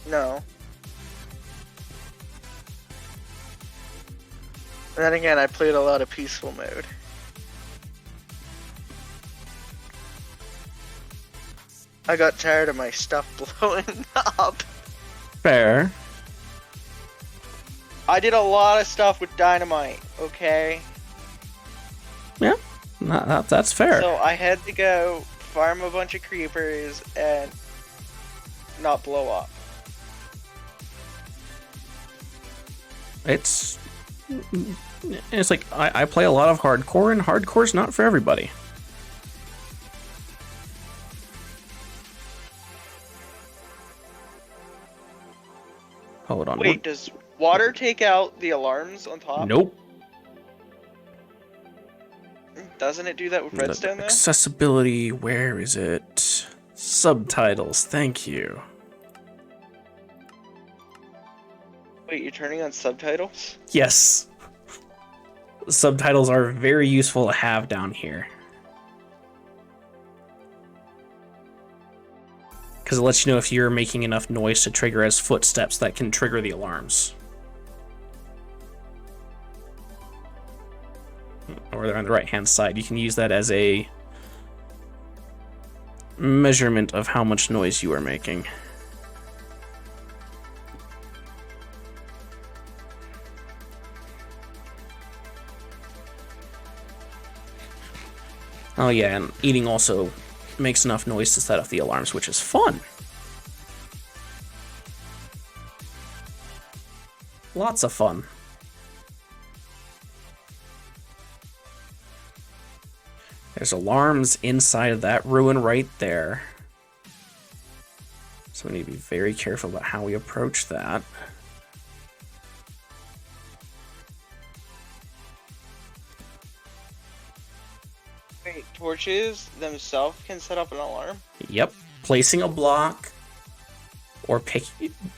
No. And then again, I played a lot of peaceful mode. I got tired of my stuff blowing up. Fair. I did a lot of stuff with dynamite, okay? Yeah, that's fair. So I had to go farm a bunch of creepers and not blow up. It's like I play a lot of hardcore, and hardcore's not for everybody. Hold on. Wait, does water take out the alarms on top? Nope. Doesn't it do that with redstone though? Accessibility, where is it? Subtitles, thank you. Wait, you're turning on subtitles? Yes. Subtitles are very useful to have down here. Because it lets you know if you're making enough noise to trigger as footsteps that can trigger the alarms. Or they're on the right-hand side. You can use that as a measurement of how much noise you are making. Oh yeah, and eating also makes enough noise to set off the alarms, which is fun. Lots of fun. There's alarms inside of that ruin right there. So we need to be very careful about how we approach that. Wait, torches themselves can set up an alarm? Yep. Placing a block, or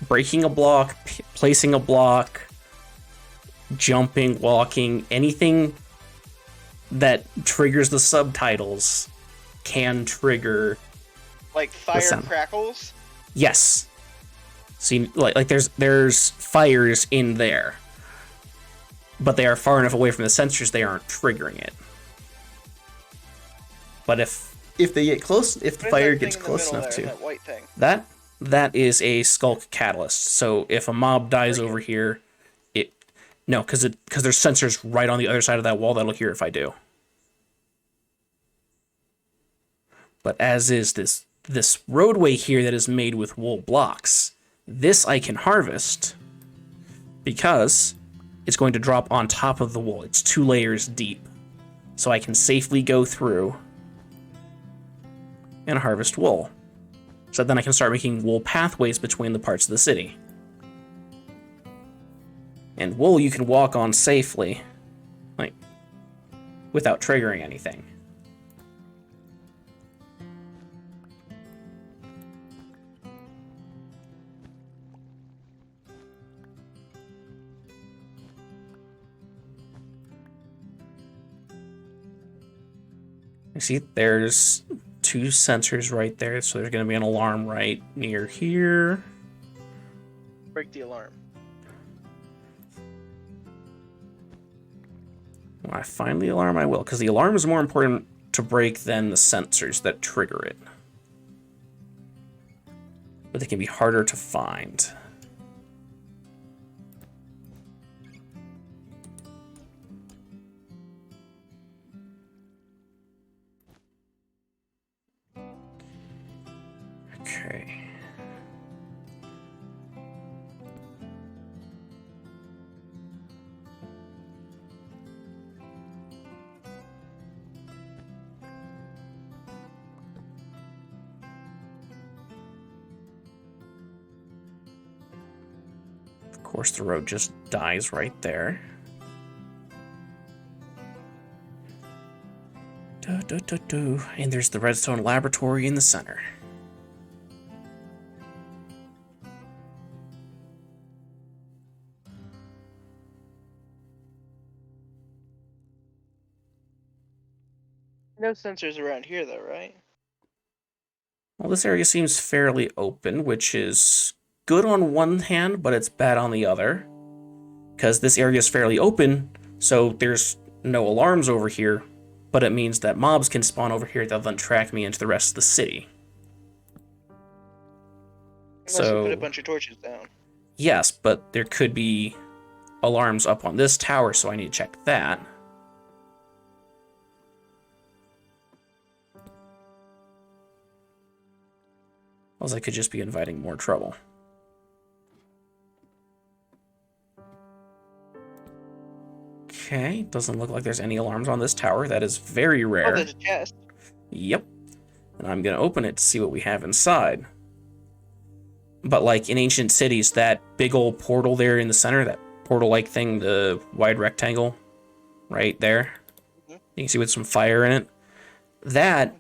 breaking a block, placing a block, jumping, walking, anything that triggers the subtitles can trigger like fire crackles. Yes. See, like there's fires in there, but they are far enough away from the sensors they aren't triggering it. But if they get close, if the fire gets close enough to that white thing, that is a skulk catalyst. So if a mob dies over here, because there's sensors right on the other side of that wall that'll hear if I do. But as is this roadway here that is made with wool blocks, this I can harvest because it's going to drop on top of the wool. It's 2 layers deep, so I can safely go through and harvest wool. So then I can start making wool pathways between the parts of the city. And wool you can walk on safely, like, without triggering anything. You see, there's 2 sensors right there, so there's going to be an alarm right near here. Break the alarm. When I find the alarm, I will, because the alarm is more important to break than the sensors that trigger it. But they can be harder to find. Okay. Of course, the road just dies right there. And there's the redstone laboratory in the center. No sensors around here though, right? Well, this area seems fairly open, which is good on one hand, but it's bad on the other. Because this area is fairly open, so there's no alarms over here, but it means that mobs can spawn over here that then track me into the rest of the city. Unless you put a So, bunch of torches down. yes, but there could be alarms up on this tower, so I need to check that. Else I could just be inviting more trouble. Okay, doesn't look like there's any alarms on this tower. That is very Oh, rare. there's a chest. Yep. And I'm going to open it to see what we have inside. But like in ancient cities, that big old portal there in the center, that portal-like thing, the wide rectangle right there, you can see with some fire in it. That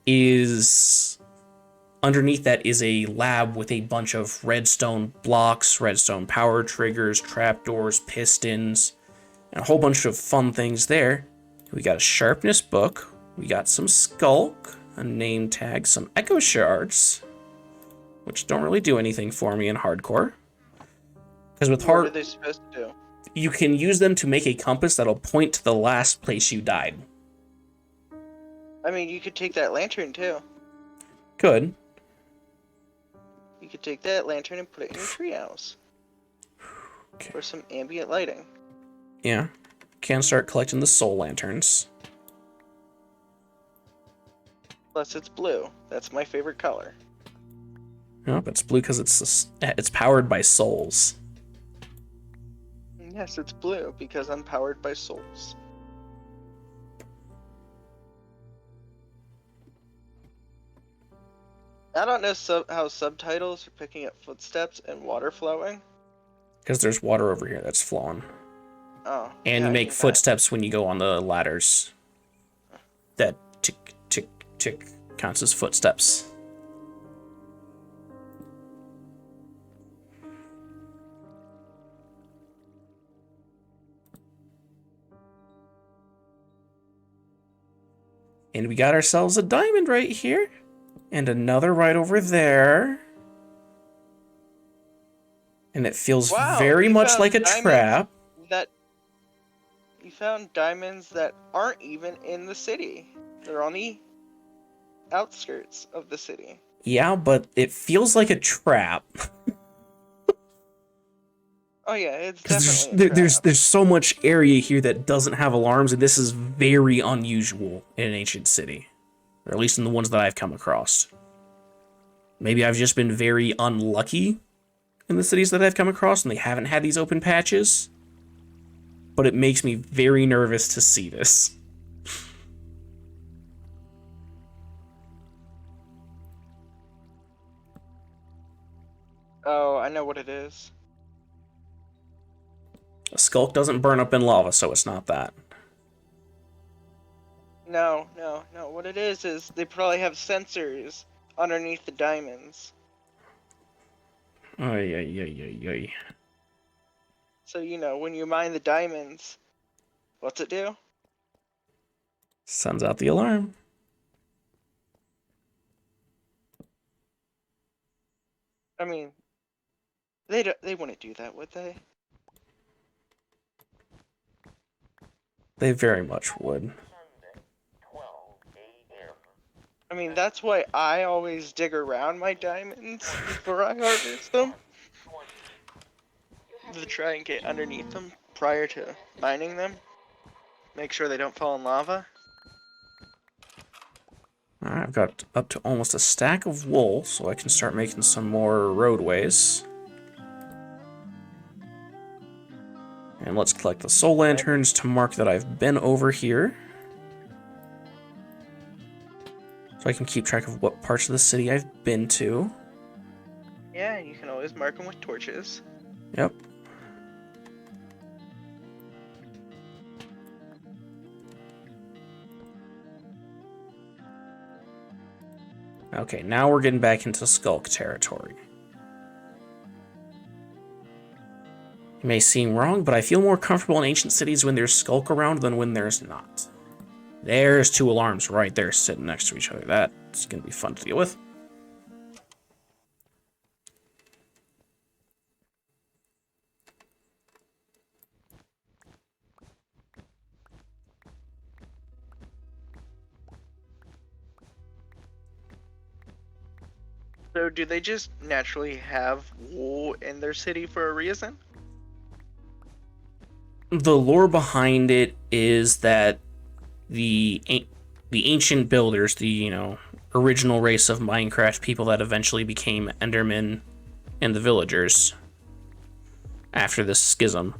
is... Underneath that is a lab with a bunch of redstone blocks, redstone power triggers, trapdoors, pistons, and a whole bunch of fun things there. We got a sharpness book, we got some skulk, a name tag, some echo shards, which don't really do anything for me in hardcore. Because with What are hard, they supposed to do? you can use them to make a compass that'll point to the last place you died. I mean, you could take that lantern too. Good. You could take that lantern and put it in your treehouse. Okay. For some ambient lighting. Yeah. Can start collecting the soul lanterns. Plus, it's blue. That's my favorite color. Nope, it's blue because it's powered by souls. Yes, it's blue because I'm powered by souls. I don't know how subtitles are picking up footsteps and water flowing. Because there's water over here that's flowing. Oh. And yeah, you I make knew that. footsteps when you go on the ladders. That tick, tick, tick counts as footsteps. And we got ourselves a diamond right here. And another right over there. And it feels Wow, very you much found like a diamonds trap. That you found diamonds that aren't even in the city. They're on the outskirts of the city. Yeah, but it feels like a trap. Oh yeah, it's Because definitely a trap. there's so much area here that doesn't have alarms, and this is very unusual in an ancient city. Or at least in the ones that I've come across. Maybe I've just been very unlucky in the cities that I've come across, and they haven't had these open patches. But it makes me very nervous to see this. Oh, I know what it is. A skulk doesn't burn up in lava, so it's not that. No. What it is they probably have sensors underneath the diamonds. Ay, ay, ay, ay, ay. So, when you mine the diamonds, what's it do? Sends out the alarm. I mean, they wouldn't do that, would they? They very much would. I mean, that's why I always dig around my diamonds before I harvest them. To try and get underneath them prior to mining them. Make sure they don't fall in lava. Alright, I've got up to almost a stack of wool, so I can start making some more roadways. And let's collect the soul lanterns to mark that I've been over here. So I can keep track of what parts of the city I've been to. Yeah, you can always mark them with torches. Yep. Okay, now we're getting back into Skulk territory. It may seem wrong, but I feel more comfortable in ancient cities when there's Skulk around than when there's not. There's two alarms right there sitting next to each other. That's going to be fun to deal with. So do they just naturally have wool in their city for a reason? The lore behind it is that the ancient builders, the original race of Minecraft people that eventually became Endermen and the villagers after this schism,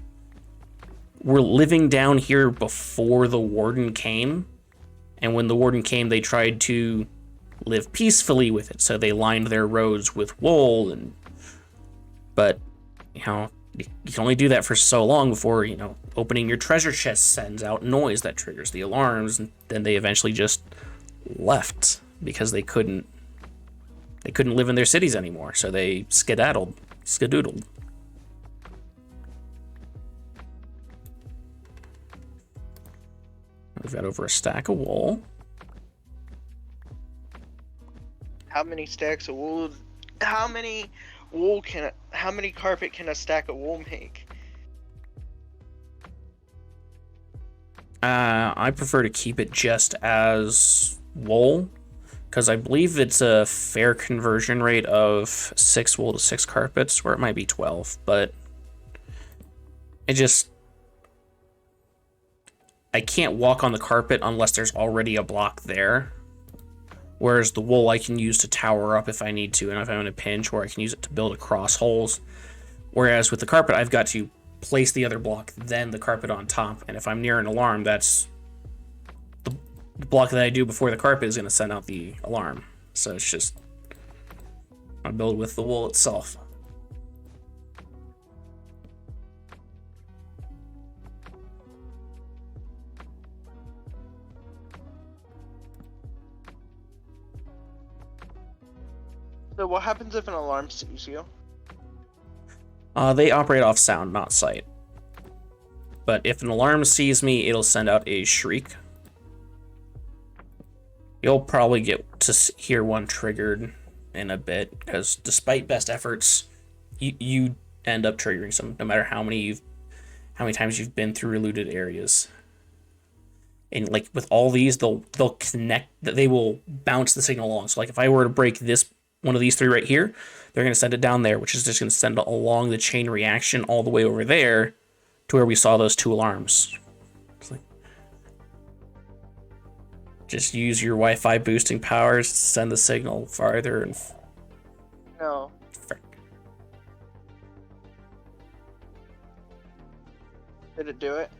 were living down here before the Warden came. And when the Warden came, they tried to live peacefully with it. So they lined their roads with wool, but you can only do that for so long before, opening your treasure chest sends out noise that triggers the alarms, and then they eventually just left because they couldn't live in their cities anymore. So they skedoodled. We've got over a stack of wool. How many stacks of wool? How many carpet can a stack of wool make? I prefer to keep it just as wool, because I believe it's a fair conversion rate of 6 wool to 6 carpets, or it might be 12, but I can't walk on the carpet unless there's already a block there. Whereas the wool I can use to tower up if I need to, and if I'm in a pinch, or I can use it to build across holes. Whereas with the carpet, I've got to place the other block, then the carpet on top. And if I'm near an alarm, that's the block that I do before the carpet is going to send out the alarm. So it's just, I build with the wool itself. So what happens if an alarm sees you? They operate off sound, not sight. But if an alarm sees me, it'll send out a shriek. You'll probably get to hear one triggered in a bit, because despite best efforts, you end up triggering some, no matter how many times you've been through looted areas. And like with all these, they'll connect. They will bounce the signal along. So like if I were to break this one of these 3 right here, they're going to send it down there, which is just going to send it along the chain reaction all the way over there to where we saw those 2 alarms. Just use your Wi-Fi boosting powers to send the signal farther and... No. Frick. Did it do it?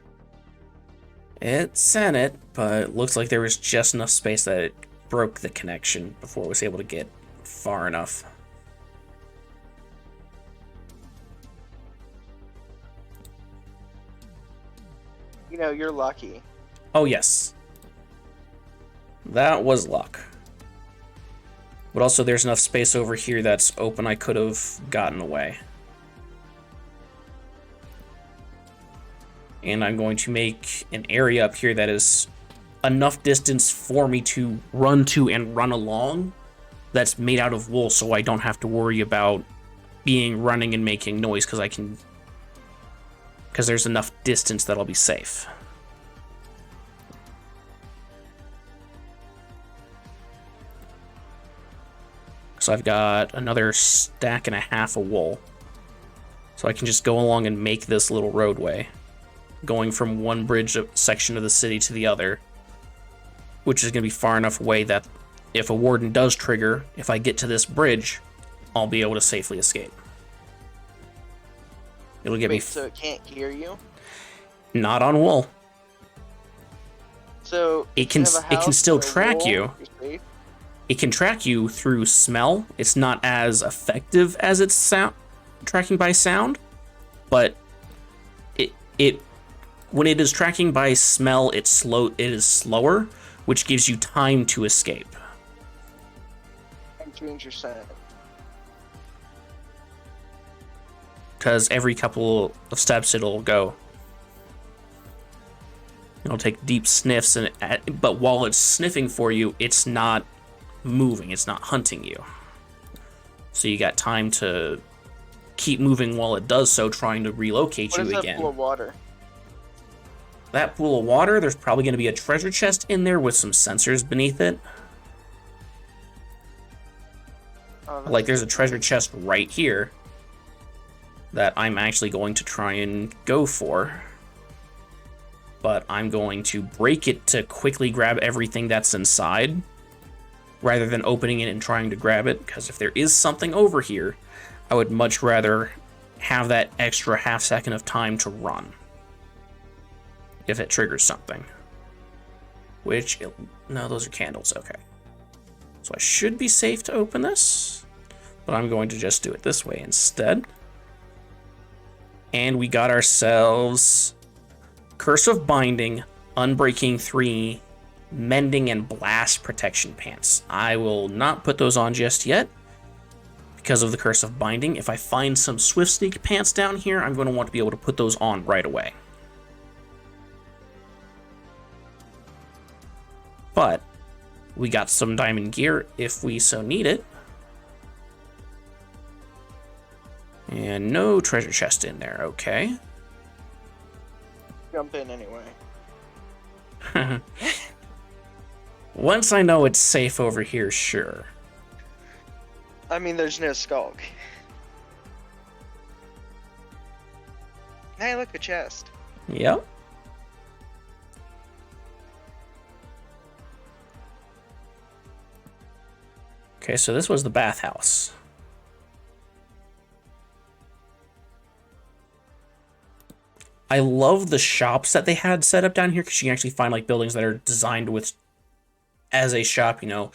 It sent it, but it looks like there was just enough space that it broke the connection before it was able to get far enough. You're lucky. Oh yes. That was luck. But also there's enough space over here that's open I could have gotten away. And I'm going to make an area up here that is enough distance for me to run to and run along, that's made out of wool, so I don't have to worry about running and making noise, because there's enough distance that I'll be safe. So I've got another stack and a half of wool. So I can just go along and make this little roadway, going from one bridge section of the city to the other, which is going to be far enough away that if a warden does trigger, if I get to this bridge, I'll be able to safely escape. It'll get me... So it can't hear you? Not on wool. So it can still track you. It can track you through smell. It's not as effective as its tracking by sound, but when it is tracking by smell, it is slower, which gives you time to escape. And change your scent. Because every couple of steps it'll go. It'll take deep sniffs, but while it's sniffing for you, it's not moving, it's not hunting you. So you got time to keep moving while it does so, trying to relocate you again. What is that pool of water? That pool of water, there's probably going to be a treasure chest in there with some sensors beneath it. Oh, Like, there's a treasure chest right here that I'm actually going to try and go for. But I'm going to break it to quickly grab everything that's inside, rather than opening it and trying to grab it, because if there is something over here, I would much rather have that extra half second of time to run if it triggers something. No, those are candles, okay. So I should be safe to open this, but I'm going to just do it this way instead. And we got ourselves Curse of Binding, Unbreaking 3, Mending, and Blast Protection Pants. I will not put those on just yet because of the Curse of Binding. If I find some Swift Sneak pants down here, I'm going to want to be able to put those on right away. But we got some diamond gear if we so need it. And no treasure chest in there, okay. Jump in anyway. Once I know it's safe over here, sure. I mean, there's no skulk. Hey, look, a chest. Yep. Okay, so this was the bathhouse. I love the shops that they had set up down here, because you can actually find like buildings that are designed with as a shop, you know,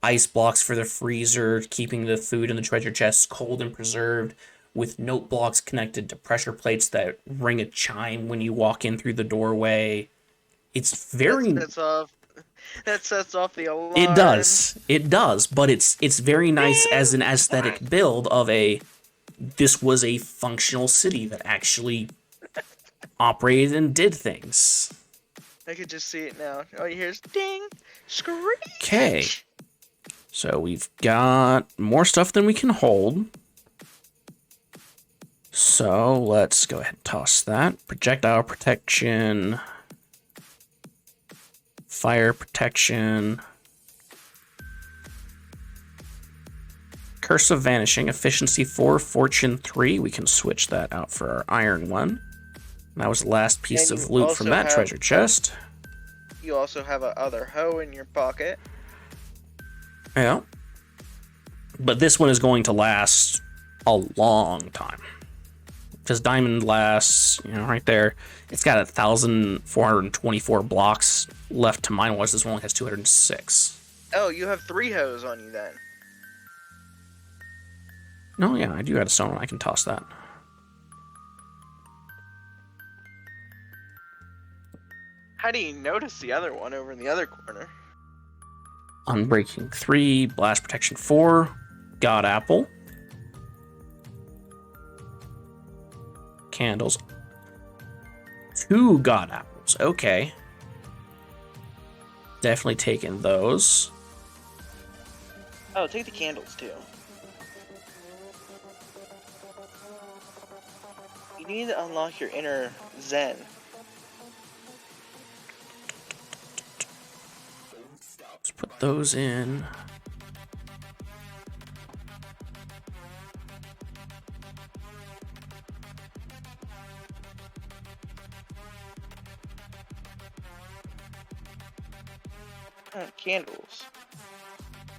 ice blocks for the freezer, keeping the food in the treasure chests cold and preserved, with note blocks connected to pressure plates that ring a chime when you walk in through the doorway. It's very... That sets off the alarm. It does, but it's very nice as an aesthetic build of this was a functional city that actually operated and did things. I could just see it now. Oh, here's ding, screech. Okay, so we've got more stuff than we can hold. So let's go ahead and toss that. Projectile protection, fire protection, Curse of Vanishing, efficiency 4, fortune 3. We can switch that out for our iron one. That was the last piece of loot from that treasure chest. You also have a other hoe in your pocket. Yeah. But this one is going to last a long time. Because diamond lasts, you know, right there. It's got 1,424 blocks left to mine, whereas this one only has 206. Oh, you have 3 hoes on you then. No, yeah, I do have a stone one. I can toss that. How do you notice the other one over in the other corner? Unbreaking 3, Blast Protection 4, God Apple. Candles. 2 God Apples, okay. Definitely taking those. Oh, take the candles too. You need to unlock your inner Zen. Let's put those in. Candles.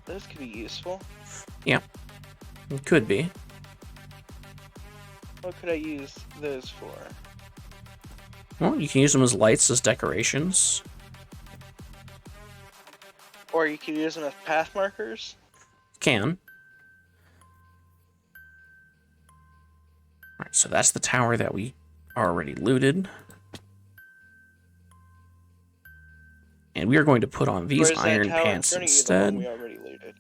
Those could be useful. Yeah, it could be. What could I use those for? Well, you can use them as lights, as decorations. Or you could use them as path markers? Can. Alright, so that's the tower that we already looted. And we are going to put on these iron pants instead. We already looted.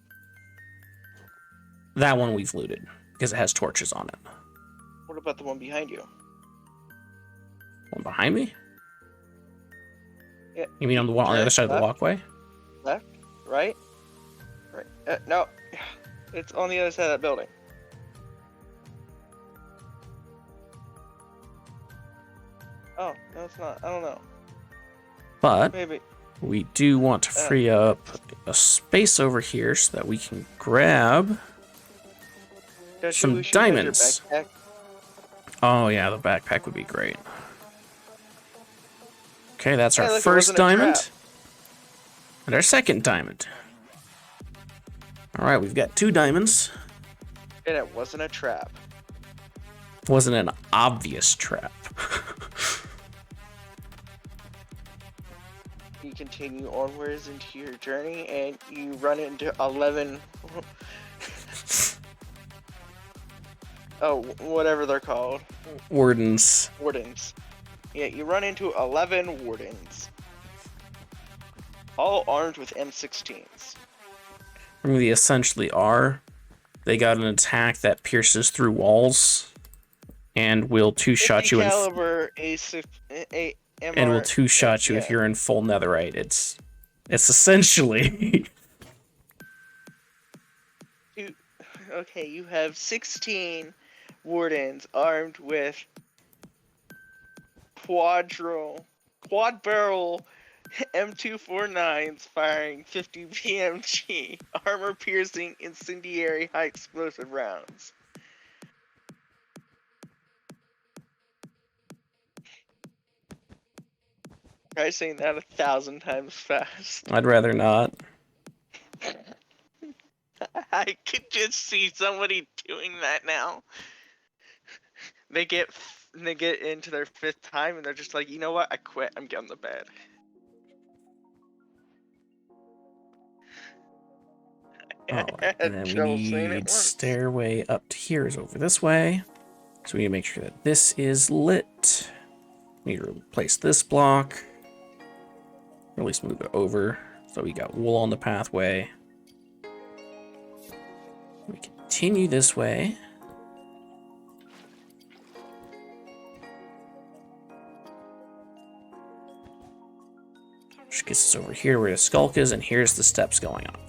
That one we've looted, because it has torches on it. What about the one behind you? One behind me? Yeah. You mean on the other side of the walkway? Left? Right? Right. No. It's on the other side of that building. Oh, no it's not. I don't know. But maybe we do want to free up a space over here so that we can grab some Who has your diamonds. backpack? Oh yeah, the backpack would be great. Okay, that's our Hey, look, it first wasn't a trap. diamond. And our second diamond. Alright, we've got 2 diamonds. And it wasn't a trap. Wasn't an obvious trap. You continue onwards into your journey, and you run into 11... oh, whatever they're called. Wardens. Wardens. Yeah, you run into 11 wardens. All armed with M16s. I mean, they essentially are. They got an attack that pierces through walls and will two-shot you caliber and will two-shot you if you're in full netherite. It's essentially okay, you have 16 wardens armed with quad barrel M249s firing 50 PMG armor piercing incendiary high explosive rounds. Try saying that 1,000 times fast. I'd rather not. I could just see somebody doing that now. They get into their 5th time and they're just like, you know what? I quit. I'm getting the bed. Oh, and then we need stairway up to here is over this way. So we need to make sure that this is lit. We need to replace this block. Or at least move it over. So we got wool on the pathway. We continue this way. Which gets us over here where the skulk is, and here's the steps going up.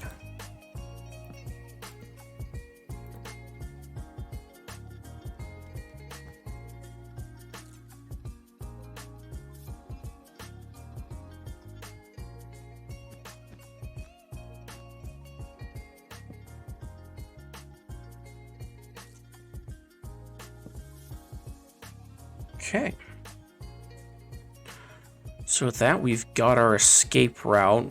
Okay. So with that, we've got our escape route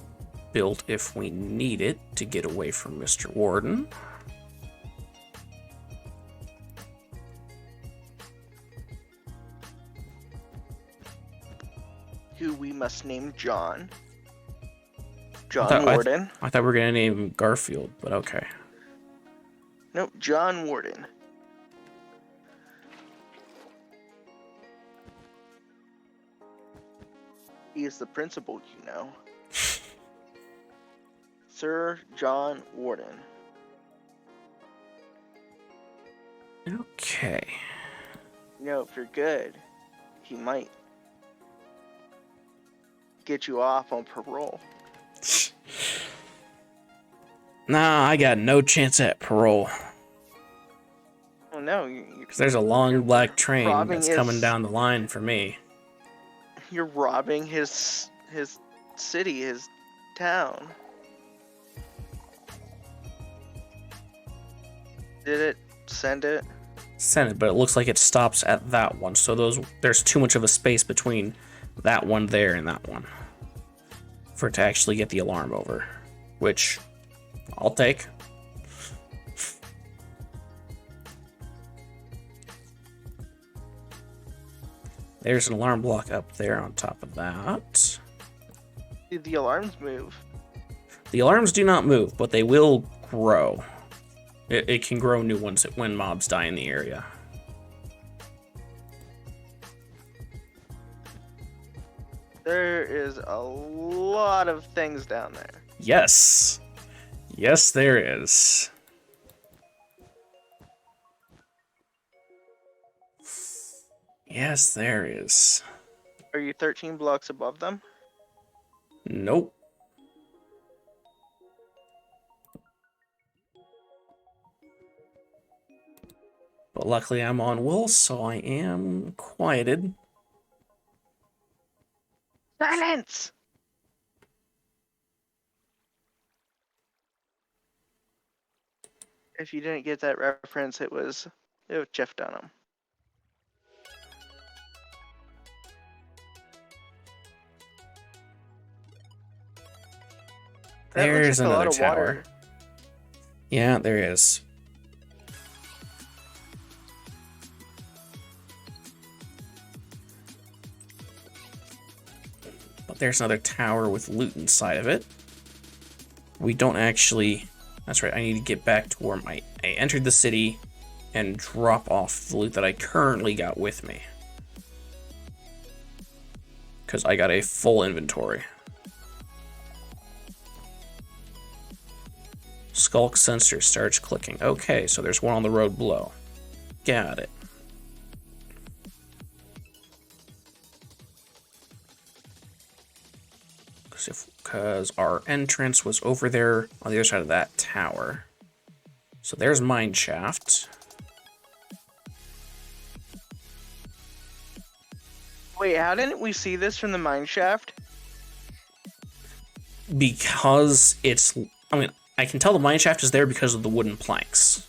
built if we need it to get away from Mr. Warden. Who we must name John. John Warden. I thought we were going to name him Garfield, but okay. Nope, John Warden. He is the principal, you know. Sir John Warden. Okay. You know, if you're good, he might get you off on parole. Nah, I got no chance at parole. Oh no, because there's a long black train that's coming down the line for me. You're robbing his city, his town. Did it send it? Send it, but it looks like it stops at that one. So there's too much of a space between that one there and that one for it to actually get the alarm over, which I'll take. There's an alarm block up there on top of that. Did the alarms move? The alarms do not move, but they will grow. It can grow new ones when mobs die in the area. There is a lot of things down there. Yes. Yes, there is. Yes, there is. Are you 13 blocks above them? Nope. But luckily I'm on wool, so I am quieted. Silence! If you didn't get that reference, it was Jeff Dunham. That looks There's like a lot another of tower. water. Yeah, there is. But there's another tower with loot inside of it. We don't actually... That's right, I need to get back to where I entered the city and drop off the loot that I currently got with me. Because I got a full inventory. Skulk sensor starts clicking. Okay, so there's one on the road below. Got it. Because our entrance was over there on the other side of that tower. So there's mine shaft. Wait, how didn't we see this from the mine shaft? Because it's... I mean, I can tell the mine shaft is there because of the wooden planks.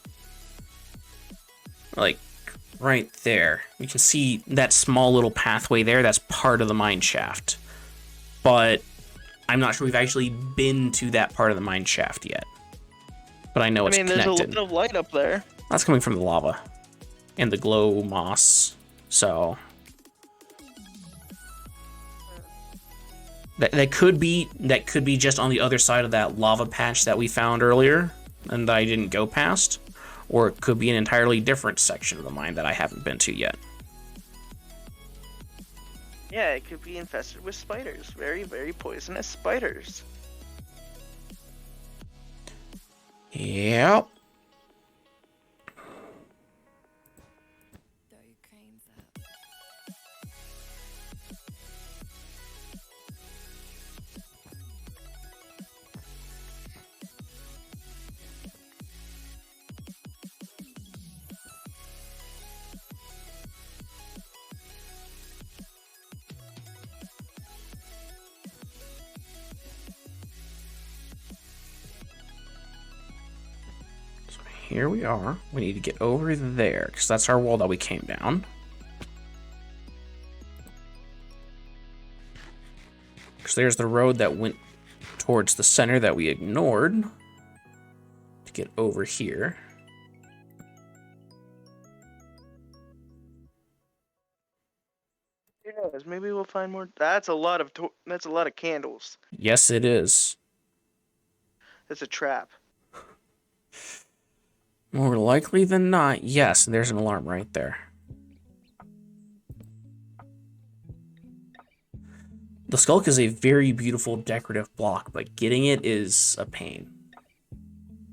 Like, right there. You can see that small little pathway there. That's part of the mine shaft. But I'm not sure we've actually been to that part of the mine shaft yet. But I know it's connected. There's a little light up there. That's coming from the lava. And the glow moss. So... That could be just on the other side of that lava patch that we found earlier and that I didn't go past, or it could be an entirely different section of the mine that I haven't been to yet. Yeah, it could be infested with spiders. Very, very poisonous spiders. Yep. Here we are. We need to get over there, because that's our wall that we came down. Because there's the road that went towards the center that we ignored to get over here. Yes, maybe we'll find more. That's a lot of candles. Yes, it is. That's a trap. More likely than not, yes. There's an alarm right there. The Skulk is a very beautiful decorative block, but getting it is a pain.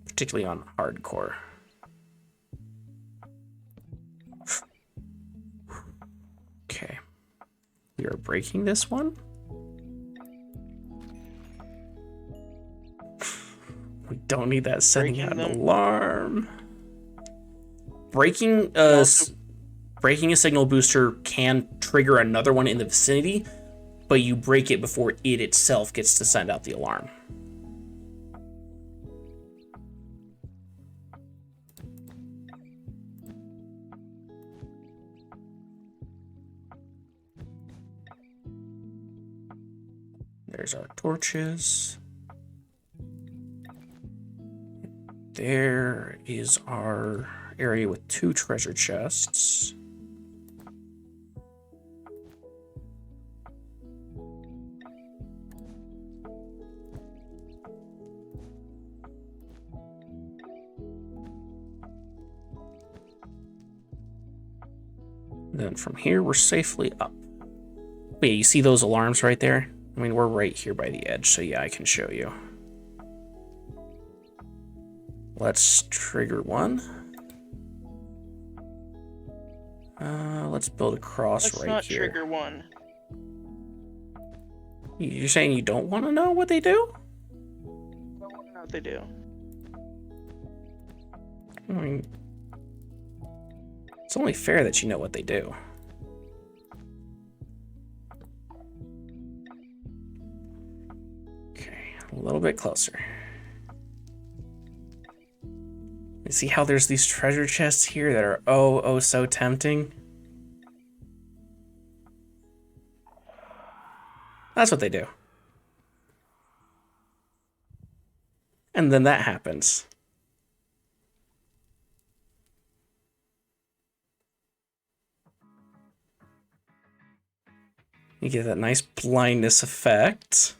Particularly on hardcore. Okay. We are breaking this one. We don't need that setting out an alarm. Breaking a signal booster can trigger another one in the vicinity, but you break it before it itself gets to send out the alarm. There's our torches. There is our area with 2 treasure chests. Then from here, we're safely up. Wait, you see those alarms right there? I mean, we're right here by the edge, so yeah, I can show you. Let's trigger one. Let's build a cross right here. Let's not trigger one. You're saying you don't want to know what they do? I don't want to know what they do. I mean, it's only fair that you know what they do. Okay, a little bit closer. You see how there's these treasure chests here that are oh so tempting? That's what they do. And then that happens. You get that nice blindness effect.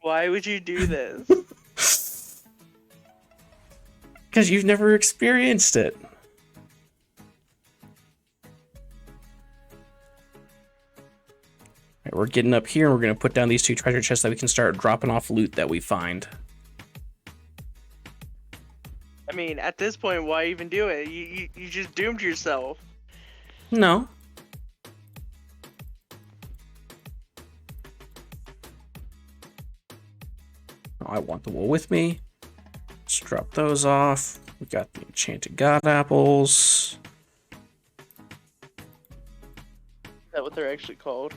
Why would you do this? Because you've never experienced it. Right, we're getting up here and we're going to put down these 2 treasure chests that we can start dropping off loot that we find. I mean, at this point, why even do it? You just doomed yourself. No. Oh, I want the wool with me. Let's drop those off. We got the enchanted god apples. Is that what they're actually called?